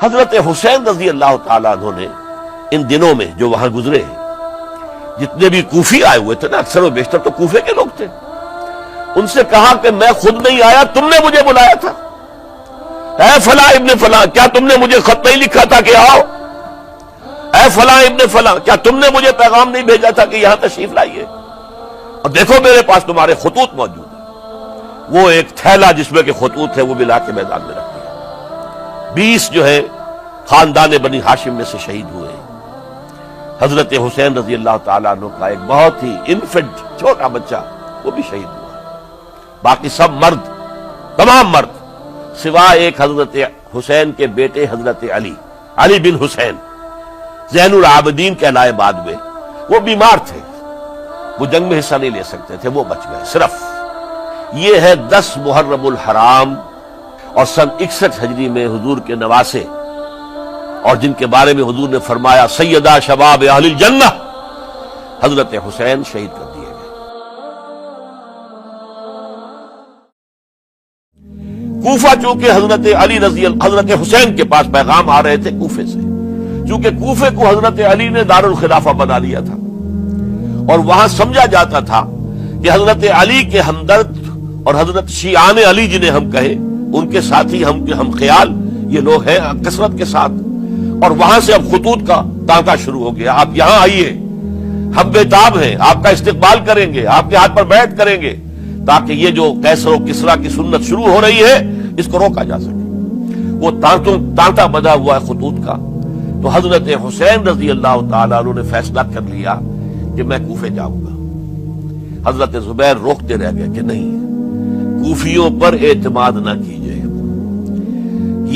حضرت حسین رضی اللہ تعالیٰ عنہ نے ان دنوں میں جو وہاں گزرے ہیں، جتنے بھی کوفی آئے ہوئے تھے نا، اکثر و بیشتر تو کوفے کے لوگ تھے، ان سے کہا کہ میں خود نہیں آیا، تم نے مجھے بلایا تھا، اے فلاں ابن فلاں، کیا تم نے مجھے خط نہیں لکھا تھا کہ آؤ؟ اے فلاں ابن فلاں، کیا تم نے مجھے پیغام نہیں بھیجا تھا کہ یہاں تشریف لائیے؟ اور دیکھو میرے پاس تمہارے خطوط موجود ہیں۔ وہ ایک تھیلا جس میں کہ خطوط ہے وہ بھی لا کے میدان میں رکھ دیا۔ 20 جو ہے خاندان بنی ہاشم میں سے شہید ہوئے ہیں۔ حضرت حسین رضی اللہ تعالیٰ عنہ کا ایک بہت ہی انفنٹ چھوٹا بچہ وہ بھی شہید ہوا۔ باقی سب مرد، تمام مرد، سوائے ایک حضرت حسین کے بیٹے حضرت علی بن حسین زین العابدین کہلائے بعد میں، وہ بیمار تھے، وہ جنگ میں حصہ نہیں لے سکتے تھے، وہ بچ گئے صرف۔ یہ ہے 10 محرم الحرام اور سن 61 ہجری میں حضور کے نواسے، اور جن کے بارے میں حضور نے فرمایا سیدہ شباب اہل الجنہ، حضرت حسین شہید کر دیے گئے۔ کوفہ چونکہ حضرت حسین کے پاس پیغام آ رہے تھے کوفے سے، چونکہ کوفے کو حضرت علی نے دار الخلافہ بنا لیا تھا، اور وہاں سمجھا جاتا تھا کہ حضرت علی کے ہمدرد اور حضرت شیعان علی جنہیں ہم کہیں، ان کے ساتھی ہم خیال یہ لوگ ہیں کثرت کے ساتھ، اور وہاں سے اب خطوط کا تانکا شروع ہو گیا، آپ یہاں آئیے، ہم بےتاب ہیں، آپ کا استقبال کریں گے، آپ کے ہاتھ پر بیعت کریں گے، تاکہ یہ جو کیسر و کسریٰ کی سنت شروع ہو رہی ہے اس کو روکا جا سکے۔ وہ تانتا بنا ہوا ہے خطوط کا۔ تو حضرت حسین رضی اللہ تعالیٰ عنہ نے فیصلہ کر لیا کہ میں کوفے جاؤں گا۔ حضرت زبیر روکتے رہ گئے کہ نہیں، کوفیوں پر اعتماد نہ کیجیے،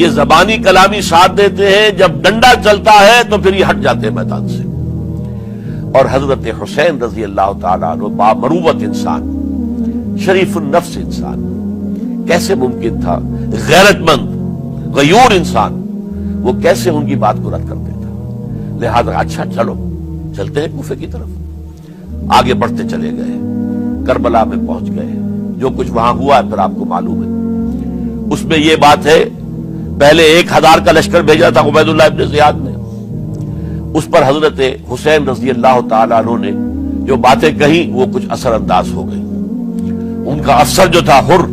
یہ زبانی کلامی ساتھ دیتے ہیں، جب ڈنڈا چلتا ہے تو پھر یہ ہٹ جاتے ہیں میدان سے۔ اور حضرت حسین رضی اللہ تعالیٰ عنہ بامروت انسان، شریف النفس انسان، کیسے ممکن تھا غیرت مند غیور انسان وہ کیسے ان کی بات کو رد کر دیتا؟ لہذا اچھا چلو چلتے ہیں کوفے کی طرف۔ آگے بڑھتے چلے گئے، کربلا میں پہنچ گئے، جو کچھ وہاں ہوا ہے پھر آپ کو معلوم ہے۔ اس میں یہ بات ہے، پہلے 1000 کا لشکر بھیجا تھا عبید اللہ ابن زیاد نے، اس پر حضرت حسین رضی اللہ تعالیٰ عنہ نے جو باتیں کہیں وہ کچھ اثر انداز ہو گئی۔ ان کا افسر جو تھا حر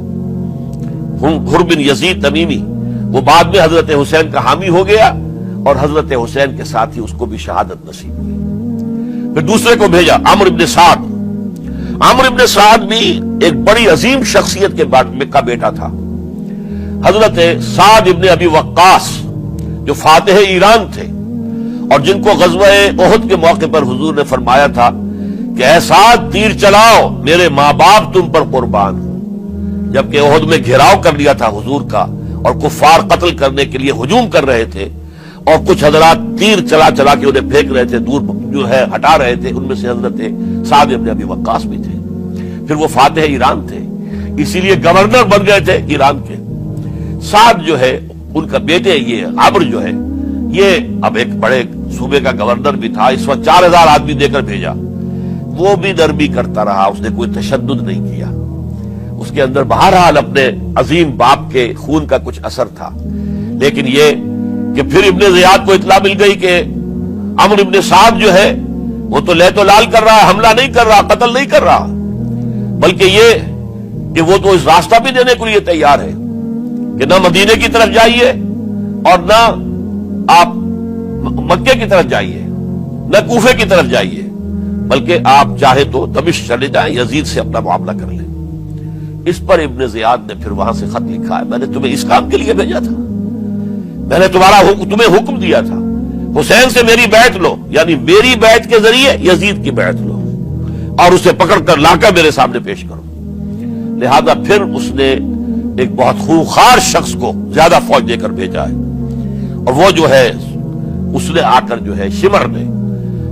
بن یزید تمیمی، وہ بعد میں حضرت حسین کا حامی ہو گیا، اور حضرت حسین کے ساتھ ہی اس کو بھی شہادت نصیب ہوئی۔ پھر دوسرے کو بھیجا عمرو بن سعد۔ عمرو بن سعد بھی ایک بڑی عظیم شخصیت کا بیٹا تھا، حضرت سعد ابن ابی وقاص جو فاتح ایران تھے، اور جن کو غزوہ احد کے موقع پر حضور نے فرمایا تھا کہ اے سعد تیر چلاؤ، میرے ماں باپ تم پر قربان ہوں۔ جبکہ احد میں گھیراؤ کر لیا تھا حضور کا، اور کفار قتل کرنے کے لیے ہجوم کر رہے تھے، اور کچھ حضرات تیر چلا چلا کے انہیں پھینک رہے تھے، دور جو ہے ہٹا رہے تھے، ان میں سے حضرت سعد ابن ابی وقاص بھی تھے۔ پھر وہ فاتح ایران تھے، اسی لیے گورنر بن گئے تھے ایران کے۔ سعد جو ہے ان کا بیٹے، یہ عمرو جو ہے، یہ اب ایک بڑے صوبے کا گورنر بھی تھا، اس وقت 4000 آدمی دے کر بھیجا، وہ بھی نرمی کرتا رہا، اس نے کوئی تشدد نہیں کیا، اس کے اندر بہرحال اپنے عظیم باپ کے خون کا کچھ اثر تھا۔ لیکن یہ کہ پھر ابن زیاد کو اطلاع مل گئی کہ عمرو ابن سعد جو ہے وہ تو لے تو لال کر رہا ہے، حملہ نہیں کر رہا، قتل نہیں کر رہا، بلکہ یہ کہ وہ تو اس راستہ بھی دینے کے لیے تیار ہے کہ نہ مدینے کی طرف جائیے اور نہ آپ مکے کی طرف جائیے، نہ کوفے کی طرف جائیے، بلکہ آپ چاہے تو دمشق چلے جائیں، یزید سے اپنا معاملہ کر لیں۔ اس پر ابن زیاد نے پھر وہاں سے خط لکھا ہے، میں نے تمہیں اس کام کے لیے بھیجا تھا، میں نے تمہیں حکم دیا تھا حسین سے میری بیعت لو، یعنی میری بیعت کے ذریعے یزید کی بیعت لو، اور اسے پکڑ کر لا کر میرے سامنے پیش کرو۔ لہذا پھر اس نے ایک بہت خوخار شخص کو زیادہ فوج دے کر بھیجا ہے، اور وہ جو ہے اس نے آ کر جو ہے شمر نے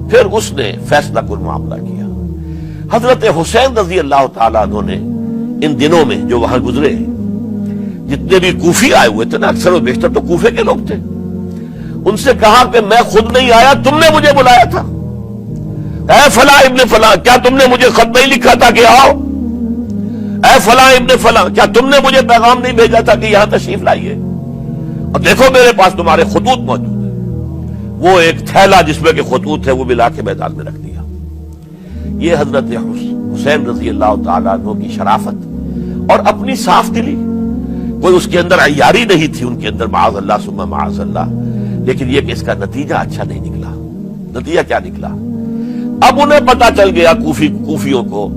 پھر اس نے فیصلہ کن معاملہ کیا۔ حضرت حسین رضی اللہ تعالیٰ عنہ نے ان دنوں میں جو وہاں گزرے ہیں، جتنے بھی کوفی آئے ہوئے تھے نا، اکثر و بیشتر تو کوفے کے لوگ تھے، ان سے کہا کہ میں خود نہیں آیا، تم نے مجھے بلایا تھا، اے فلاں ابن فلاں، کیا تم نے مجھے خط نہیں لکھا تھا کہ آؤ؟ اے فلاں ابن فلاں، کیا تم نے مجھے پیغام نہیں بھیجا تھا کہ یہاں تشریف لائیے؟ اور دیکھو میرے پاس تمہارے خطوط موجود ہیں. وہ ایک تھیلا جس میں کہ خطوط تھے وہ بھی لا کے میدان میں رکھ دیا. یہ حضرت حسین رضی اللہ تعالیٰ عنہ کی شرافت اور اپنی صاف دلی. کوئی اس کے اندر عیاری نہیں تھی ان کے اندر، معاذ اللہ ثم معاذ اللہ. لیکن یہ کہ اس کا نتیجہ اچھا نہیں نکلا. نتیجہ کیا نکلا؟ اب انہیں پتا چل گیا کوفیوں کو،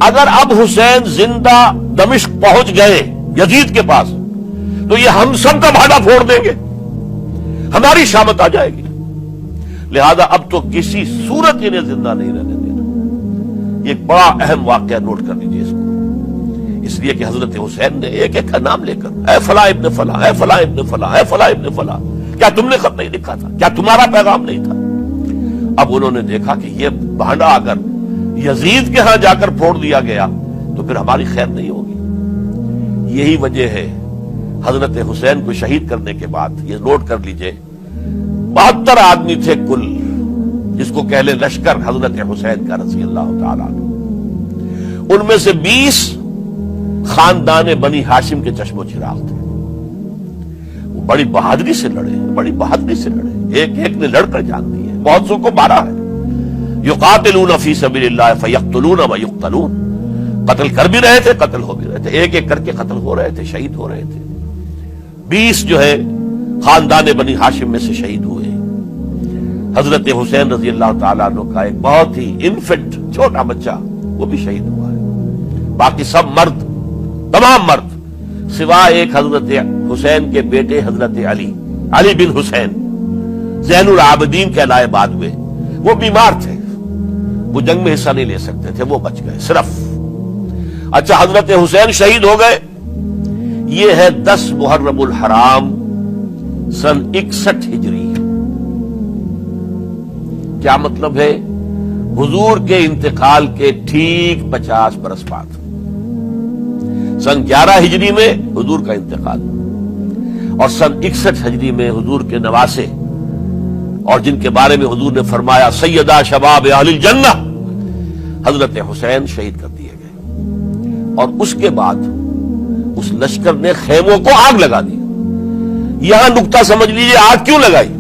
اگر اب حسین زندہ دمشق پہنچ گئے یزید کے پاس تو یہ ہم سب کا بھاڑا پھوڑ دیں گے، ہماری شامت آ جائے گی. لہذا اب تو کسی صورت انہیں زندہ نہیں رہنے دینا. یہ ایک بڑا اہم واقعہ نوٹ کر لیجیے اس کو. اس لیے کہ حضرت حسین نے ایک ایک کا نام لے کر، اے فلاں ابن فلاں، اے فلاں ابن فلاں، اے فلاں ابن فلاں، کیا تم نے خط نہیں لکھا تھا؟ کیا تمہارا پیغام نہیں تھا؟ اب انہوں نے دیکھا کہ یہ بھانڈا اگر یزید کے ہاں جا کر پھوڑ دیا گیا تو پھر ہماری خیر نہیں ہوگی. یہی وجہ ہے حضرت حسین کو شہید کرنے کے بعد، یہ نوٹ کر لیجئے، 72 آدمی تھے کل، جس کو کہہ لے لشکر حضرت حسین کا رضی اللہ تعالیٰ عنہ. ان میں سے 20 خاندان بنی ہاشم کے چشم و چراغ تھے. وہ بڑی بہادری سے لڑے، بڑی بہادری سے لڑے، ایک ایک نے لڑ کر جان دی ہے. بہت سو کو مارا ہے. یقاتلون فی سبیل اللہ فیقتلون ویقتلون، قتل کر بھی رہے تھے، قتل ہو بھی رہے تھے، ایک ایک کر کے قتل ہو رہے تھے، شہید ہو رہے تھے. 20 جو ہے خاندان بنی ہاشم میں سے شہید ہوئے. حضرت حسین رضی اللہ تعالیٰ عنہ کا ایک بہت ہی انفنٹ چھوٹا بچہ وہ بھی شہید ہوا ہے. باقی سب مرد، تمام مرد، سوائے ایک حضرت حسین کے بیٹے حضرت علی بن حسین زین العابدین کہلائے بعد میں. وہ بیمار تھے، وہ جنگ میں حصہ نہیں لے سکتے تھے، وہ بچ گئے صرف. اچھا، حضرت حسین شہید ہو گئے. یہ ہے 10 محرم الحرام سن 61 ہجری. کیا مطلب ہے؟ حضور کے انتقال کے ٹھیک 50 برس بعد، سن 11 ہجری میں حضور کا انتقال، اور سن 61 ہجری میں حضور کے نواسے اور جن کے بارے میں حضور نے فرمایا سیدہ شباب اہل الجنہ، حضرت حسین شہید کر دیے گئے. اور اس کے بعد اس لشکر نے خیموں کو آگ لگا دی. یہاں نقطہ سمجھ لیجیے، آگ کیوں لگائی؟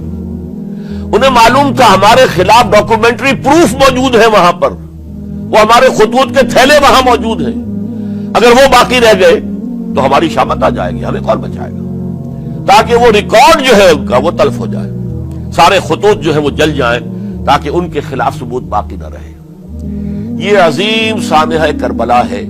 انہیں معلوم تھا ہمارے خلاف ڈاکومنٹری پروف موجود ہے وہاں پر، وہ ہمارے خطوط کے تھیلے وہاں موجود ہیں. اگر وہ باقی رہ گئے تو ہماری شامت آ جائے گی، ہمیں کون بچائے گا؟ تاکہ وہ ریکارڈ جو ہے ان کا وہ تلف ہو جائے، سارے خطوط جو ہیں وہ جل جائیں، تاکہ ان کے خلاف ثبوت باقی نہ رہے. یہ عظیم سانحہ کربلا ہے